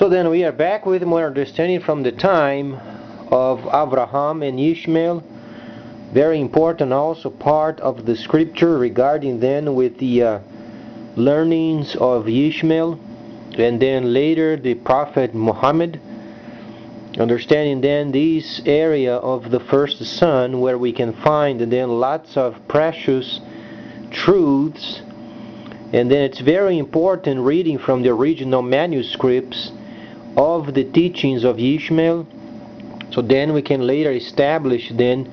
So then we are back with more understanding from the time of Abraham and Ishmael. Very important also part of the scripture regarding then with the learnings of Ishmael and then later the prophet Muhammad. Understanding then this area of the first son where we can find then lots of precious truths. And then it's very important reading from the original manuscripts of the teachings of Ishmael. So then we can later establish then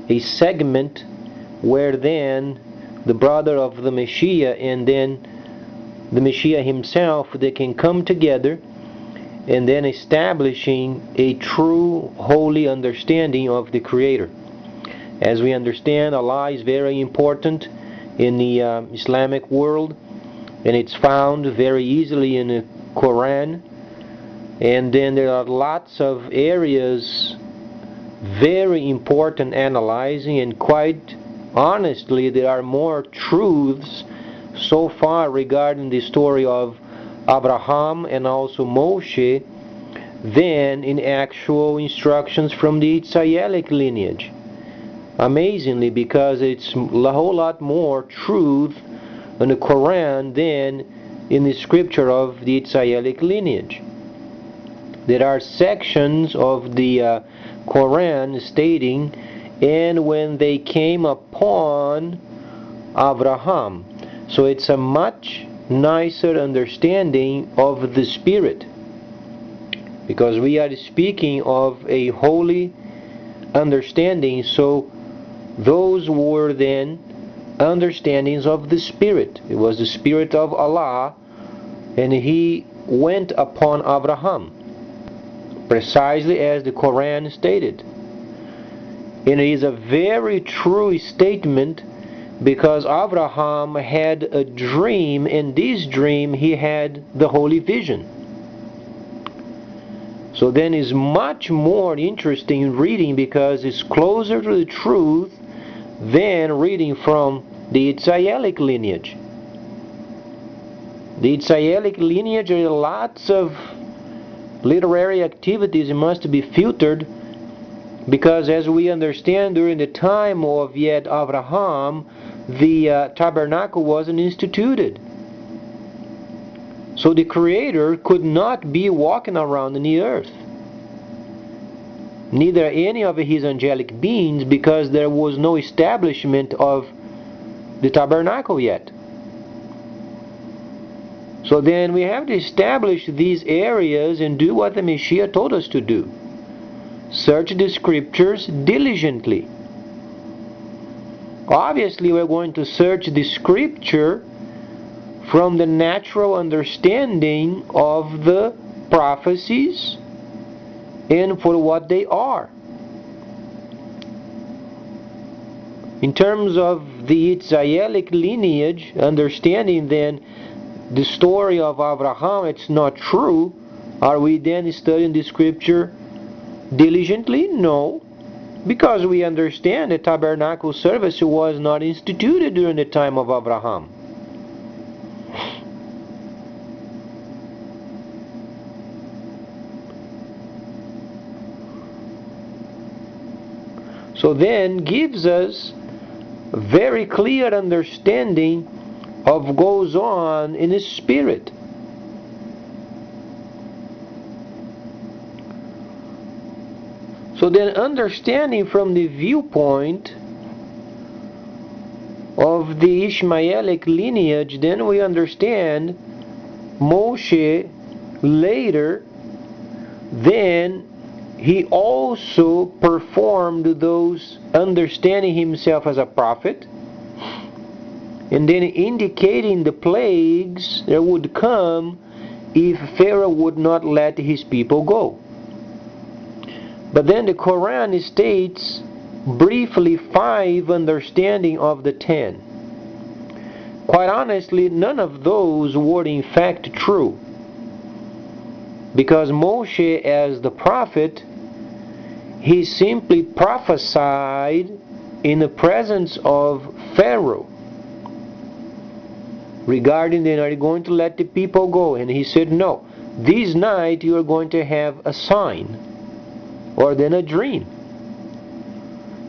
a segment where then the brother of the Messiah and then the Messiah himself, they can come together and then establishing a true holy understanding of the Creator. As we understand, Allah is very important in the Islamic world, and it's found very easily in the Quran. And then there are lots of areas very important analyzing, and quite honestly there are more truths so far regarding the story of Abraham and also Moshe than in actual instructions from the Israelic lineage. Amazingly, because it's a whole lot more truth in the Quran than in the scripture of the Israelic lineage. There are sections of the Quran stating, and when they came upon Abraham. So it's a much nicer understanding of the Spirit, because we are speaking of a holy understanding. So those were then understandings of the Spirit. It was the Spirit of Allah, and He went upon Abraham, precisely as the Quran stated. And it is a very true statement, because Abraham had a dream, and this dream he had the holy vision. So then it's much more interesting reading, because it's closer to the truth than reading from the Israelic lineage. The Israelic lineage, there are lots of literary activities must be filtered, because as we understand, during the time of yet Abraham, the tabernacle wasn't instituted. So the Creator could not be walking around in the earth, neither any of His angelic beings, because there was no establishment of the tabernacle yet. So then we have to establish these areas and do what the Messiah told us to do. Search the scriptures diligently. Obviously, we're going to search the scripture from the natural understanding of the prophecies and for what they are. In terms of the Israelic lineage, understanding then the story of Abraham, it's not true. Are we then studying the scripture diligently? No, because we understand the tabernacle service was not instituted during the time of Abraham. So then gives us a very clear understanding of what goes on in His Spirit. So then understanding from the viewpoint of the Ishmaelic lineage, then we understand Moshe later, then he also performed those, understanding himself as a prophet, and then indicating the plagues that would come if Pharaoh would not let his people go. But then the Quran states briefly 5 understanding of the 10. Quite honestly, none of those were in fact true, because Moshe, as the prophet, he simply prophesied in the presence of Pharaoh regarding, then are you going to let the people go? And he said no. this night you are going to have a sign, or then a dream.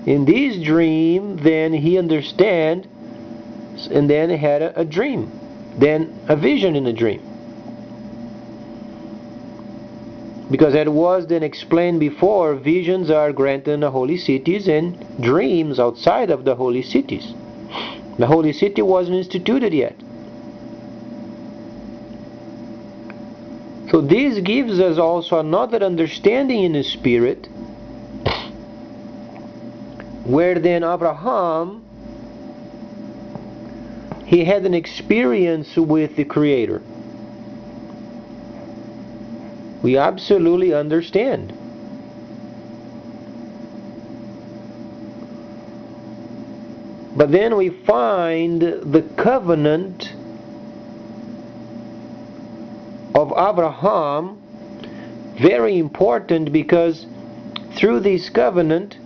In this dream, then he understands, and then had a dream, then a vision in a dream. Because as was then explained before, visions are granted in the holy cities and dreams outside of the holy cities. The holy city wasn't instituted yet. So this gives us also another understanding in the spirit, where then Abraham, he had an experience with the Creator. We absolutely understand. But then we find the covenant of Abraham very important, because through this covenant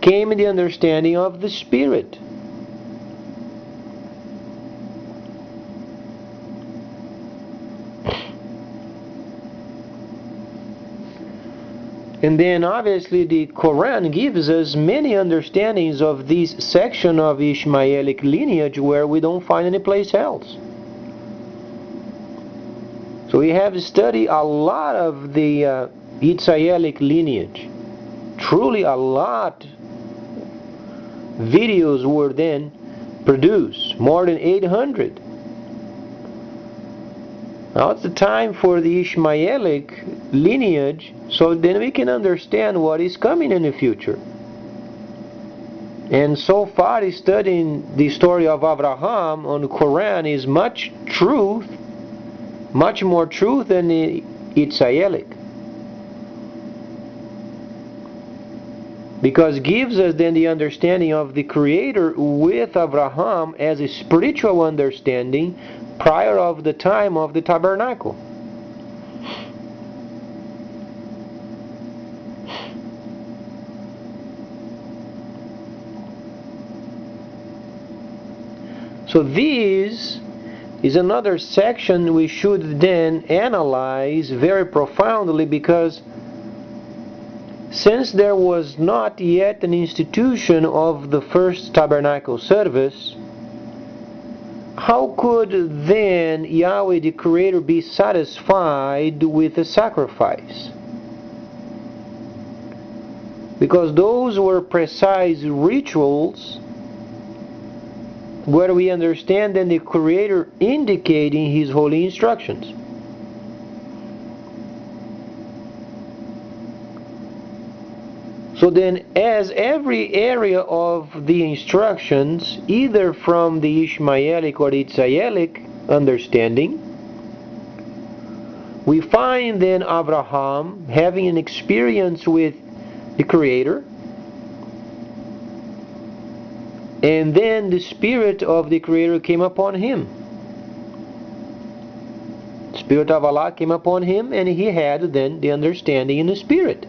came the understanding of the Spirit. And then obviously the Quran gives us many understandings of this section of Ishmaelic lineage where we don't find any place else. So we have studied a lot of the Ishmaelic lineage. Truly a lot. Videos were then produced, more than 800. Now it's the time for the Ishmaelic lineage, so then we can understand what is coming in the future. And so far, studying the story of Abraham on the Quran is much truth, much more truth than the Ishmaelic. Because it gives us then the understanding of the Creator with Abraham as a spiritual understanding prior of the time of the tabernacle. So this is another section we should then analyze very profoundly, because since there was not yet an institution of the first tabernacle service, how could then Yahweh the Creator be satisfied with a sacrifice? Because those were precise rituals where we understand then the Creator indicating His holy instructions. So then, as every area of the instructions, either from the Ishmaelic or the Ishmaelic understanding, we find then Abraham having an experience with the Creator, and then the Spirit of the Creator came upon him. The Spirit of Allah came upon him, and he had then the understanding in the Spirit.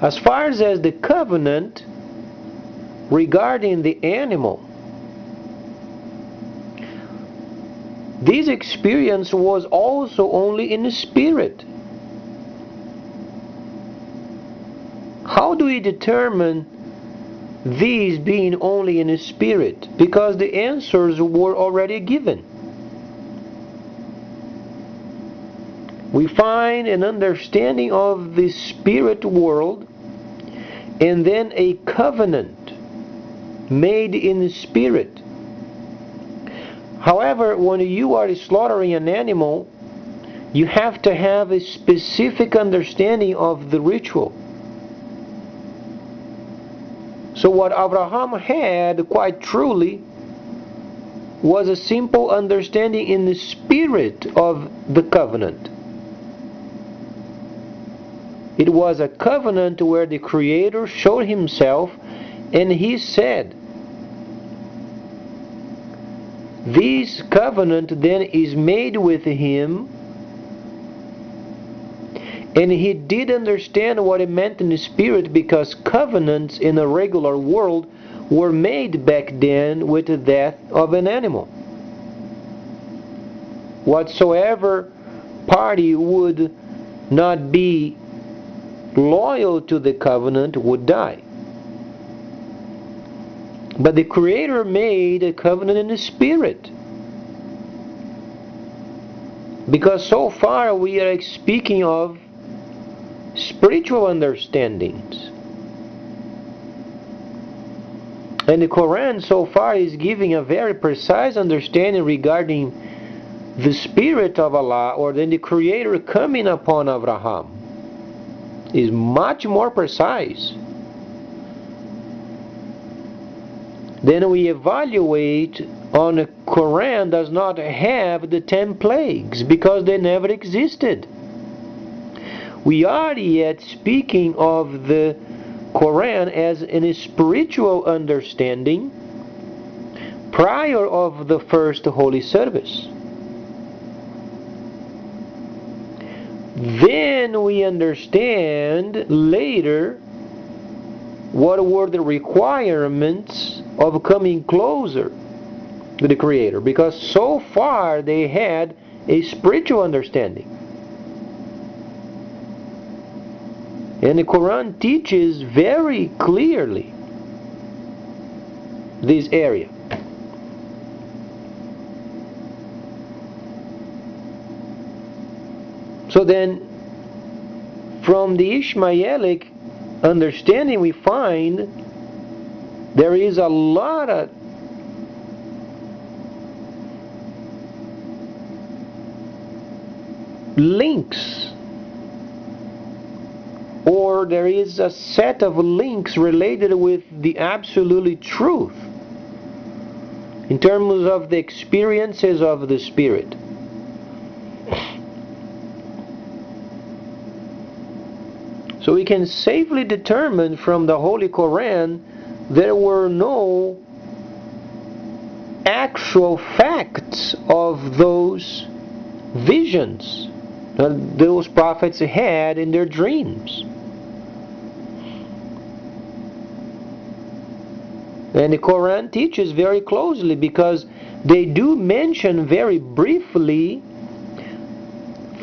As far as the covenant regarding the animal, this experience was also only in the Spirit. How do we determine these being only in the Spirit? Because the answers were already given. We find an understanding of the spirit world, and then a covenant made in the Spirit. However, when you are slaughtering an animal, you have to have a specific understanding of the ritual. So what Abraham had, quite truly, was a simple understanding in the spirit of the covenant. It was a covenant where the Creator showed Himself, and He said, this covenant then is made with Him, and he did understand what it meant in the Spirit, because covenants in a regular world were made back then with the death of an animal. whatsoever party would not be loyal to the covenant would die. But the Creator made a covenant in the Spirit. Because so far we are speaking of spiritual understandings. And the Quran so far is giving a very precise understanding regarding the Spirit of Allah, or then the Creator coming upon Abraham. Is much more precise. Then we evaluate on the Quran does not have the 10 plagues because they never existed. We are yet speaking of the Quran as in a spiritual understanding prior of the first holy service. Then we understand later what were the requirements of coming closer to the Creator, because so far they had a spiritual understanding. And the Quran teaches very clearly this area. So then, from the Ishmaelic understanding, we find there is a lot of links, or there is a set of links related with the absolute truth in terms of the experiences of the Spirit. So we can safely determine from the Holy Quran there were no actual facts of those visions that those prophets had in their dreams. And the Quran teaches very closely, because they do mention very briefly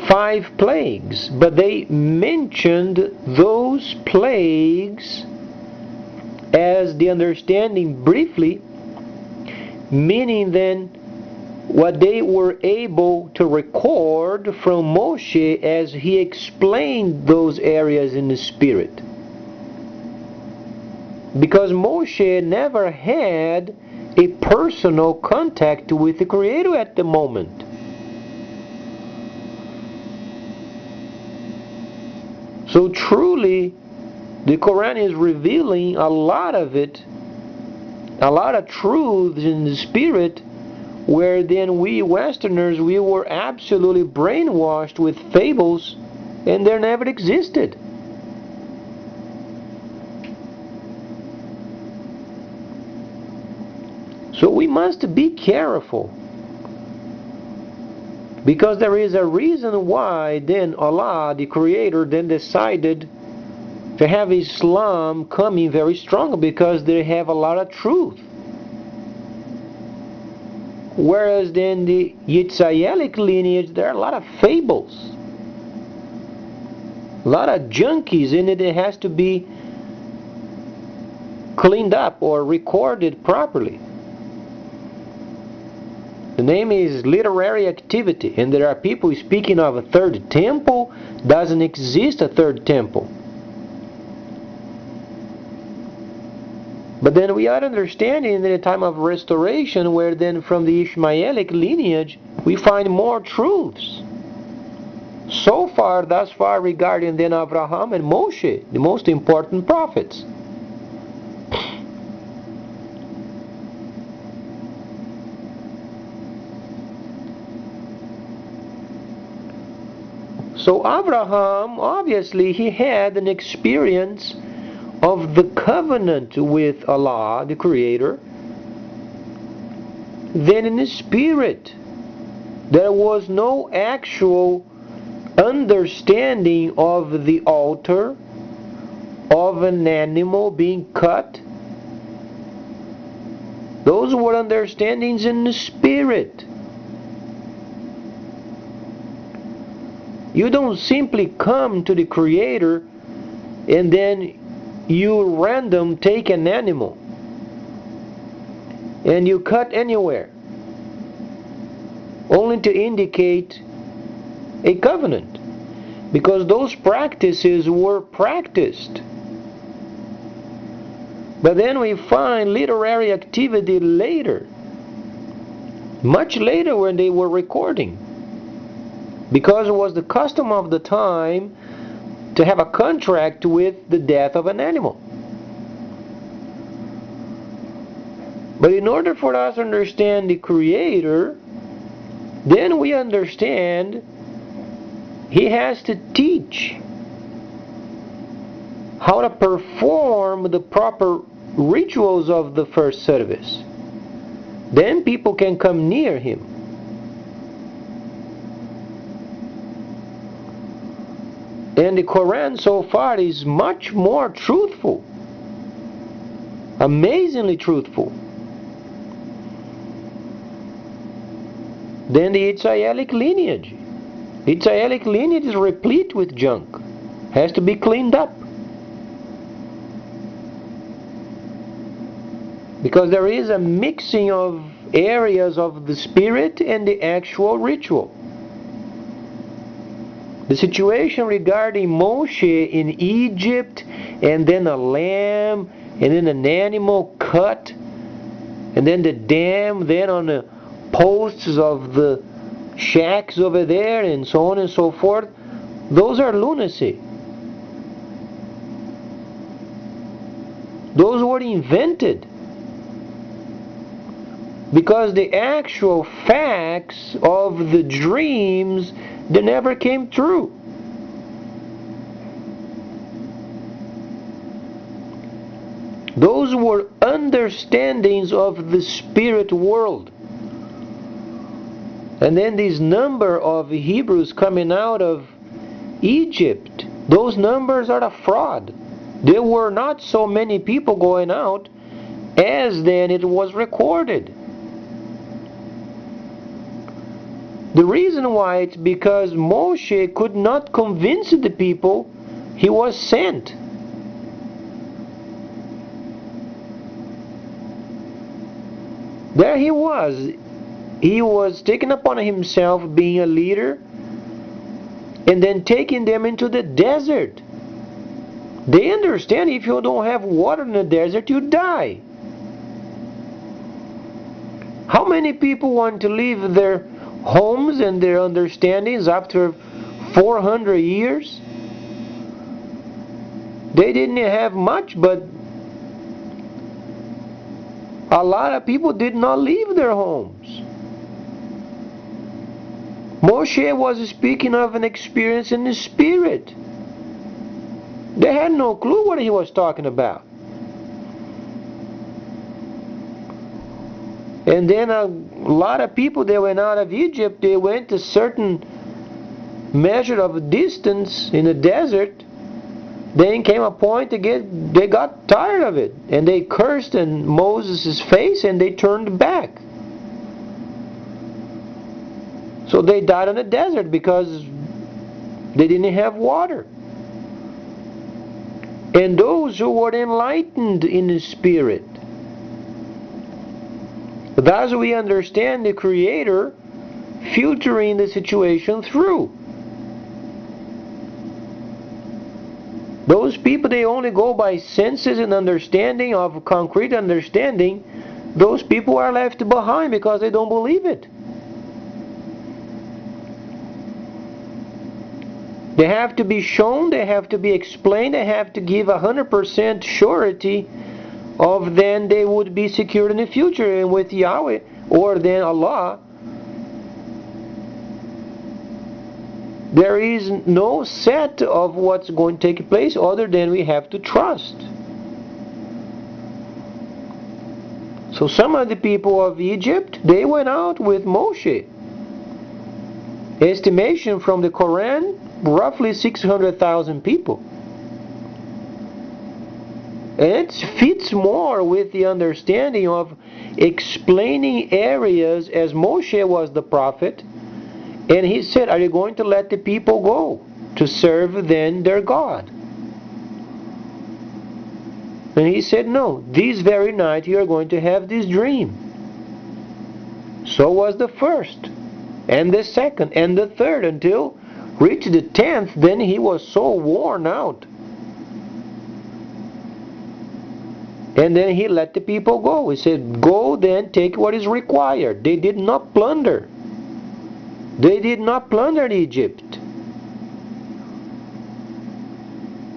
5 plagues, but they mentioned those plagues as the understanding briefly, meaning then what they were able to record from Moshe as he explained those areas in the Spirit. Because Moshe never had a personal contact with the Creator at the moment. So truly, the Quran is revealing a lot of it, a lot of truths in the Spirit, where then we Westerners, we were absolutely brainwashed with fables, and they never existed. So we must be careful, because there is a reason why then Allah, the Creator, then decided to have Islam coming very strong, because they have a lot of truth. Whereas then the Yitzhayelic lineage, there are a lot of fables, a lot of junkies in it. It has to be cleaned up or recorded properly. The name is literary activity, and there are people speaking of a third temple. Doesn't exist a third temple. But then we are understanding in the time of restoration, where then from the Ishmaelic lineage we find more truths. So far, thus far, regarding then Abraham and Moshe, the most important prophets. So Abraham, obviously, he had an experience of the covenant with Allah, the Creator. Then in the Spirit, there was no actual understanding of the altar, of an animal being cut. Those were understandings in the Spirit. You don't simply come to the Creator and then you random take an animal and you cut anywhere, only to indicate a covenant, because those practices were practiced. But then we find literary activity later, much later, when they were recording, because it was the custom of the time to have a contract with the death of an animal. But in order for us to understand the Creator, then we understand He has to teach how to perform the proper rituals of the first service. Then people can come near Him. And the Quran so far is much more truthful, amazingly truthful, than the Israelic lineage. The Israelic lineage is replete with junk, has to be cleaned up, because there is a mixing of areas of the spirit and the actual ritual. The situation regarding Moshe in Egypt, and then a lamb, and then an animal cut, and then the dam, then on the posts of the shacks over there, and so on and so forth, those are lunacy. Those were invented because the actual facts of the dreams, they never came true. Those were understandings of the spirit world. And then this number of Hebrews coming out of Egypt, those numbers are a fraud. There were not so many people going out as then it was recorded. The reason why, it's because Moshe could not convince the people he was sent. There he was. He was taking upon himself being a leader and then taking them into the desert. They understand if you don't have water in the desert, you die. How many people want to leave their homes and their understandings after 400 years? They didn't have much, but a lot of people did not leave their homes. Moshe was speaking of an experience in the spirit. They had no clue what he was talking about. And then a lot of people, they went out of Egypt, they went a certain measure of distance in the desert. Then came a point they got tired of it, and they cursed in Moses' face and they turned back. So they died in the desert because they didn't have water. And those who were enlightened in the spirit, thus we understand the Creator filtering the situation through. Those people, they only go by senses and understanding of concrete understanding. Those people are left behind because they don't believe it. They have to be shown, they have to be explained, they have to give 100% surety of then they would be secured in the future and with Yahweh or then Allah. There is no set of what's going to take place other than we have to trust. So some of the people of Egypt, they went out with Moshe. Estimation from the Quran, roughly 600,000 people. And it fits more with the understanding of explaining areas as Moshe was the prophet, And he said, are you going to let the people go to serve then their God? And he said, no, this very night you are going to have this dream. So was the first, and the second, and the third, until reached the 10th, then he was so worn out. And then he let the people go. He said, go then, take what is required. They did not plunder. They did not plunder Egypt.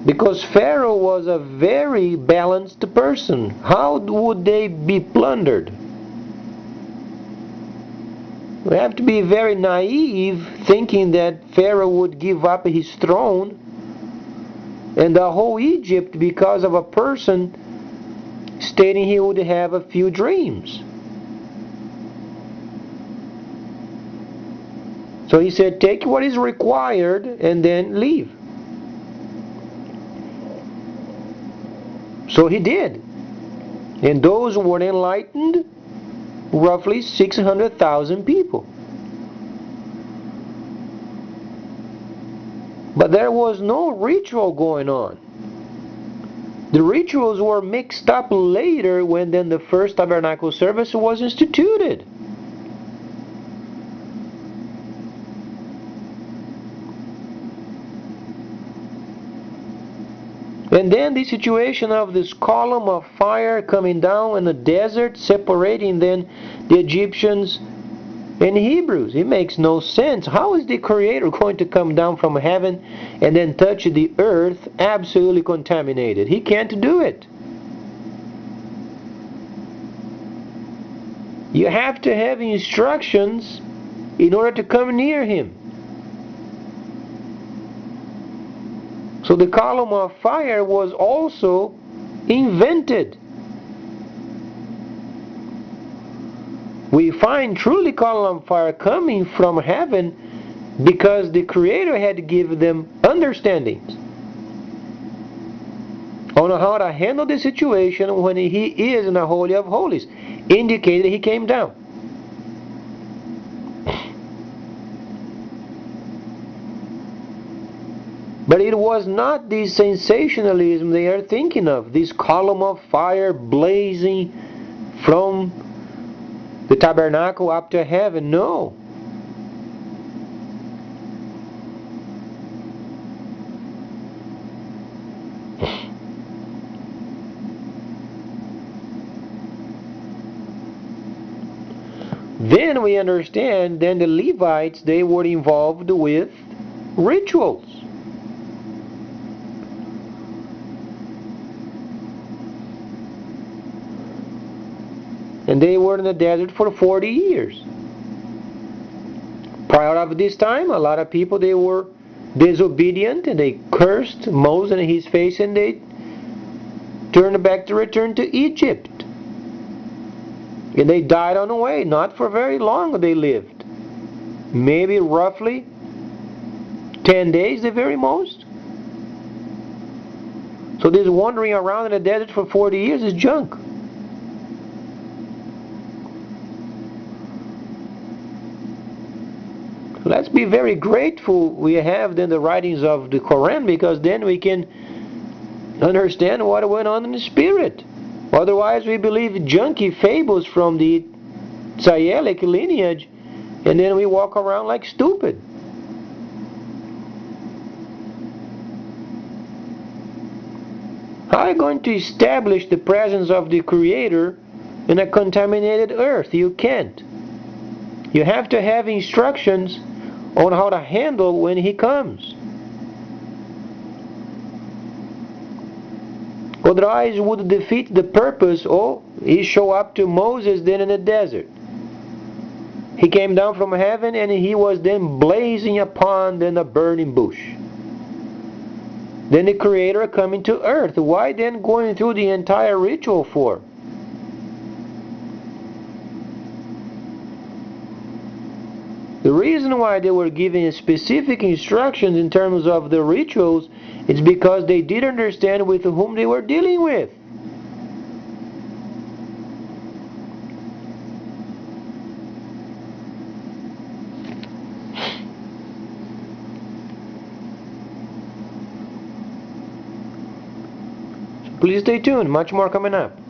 Because Pharaoh was a very balanced person. How would they be plundered? We have to be very naive thinking that Pharaoh would give up his throne and the whole Egypt because of a person stating he would have a few dreams. So he said, take what is required and then leave. So he did. And those who were enlightened, roughly 600,000 people. But there was no ritual going on. The rituals were mixed up later when then the first tabernacle service was instituted. And then the situation of this column of fire coming down in the desert, separating then the Egyptians and Hebrews. It makes no sense. How is the Creator going to come down from heaven and then touch the earth absolutely contaminated? He can't do it. You have to have instructions in order to come near Him. So the column of fire was also invented. We find truly column of fire coming from heaven because the Creator had given them understandings on how to handle the situation when He is in the Holy of Holies, indicated He came down. But it was not this sensationalism they are thinking of, this column of fire blazing from the tabernacle up to heaven. No. Then we understand, then the Levites, they were involved with rituals. And they were in the desert for 40 years. Prior of this time, a lot of people, they were disobedient and they cursed Moses and his face, and they turned back to return to Egypt. And they died on the way. Not for very long they lived. Maybe roughly 10 days the very most. So this wandering around in the desert for 40 years is junk. Let's be very grateful we have then the writings of the Quran, because then we can understand what went on in the spirit. Otherwise we believe junky fables from the Tzayelic lineage, and then we walk around like stupid. How are you going to establish the presence of the Creator in a contaminated earth? You can't. You have to have instructions on how to handle when He comes. Otherwise it would defeat the purpose. Oh, He showed up to Moses then in the desert. He came down from heaven and He was then blazing upon then a burning bush. Then the Creator coming to earth. Why then going through the entire ritual for? The reason why they were given specific instructions in terms of the rituals is because they did understand with whom they were dealing with. Please stay tuned, much more coming up.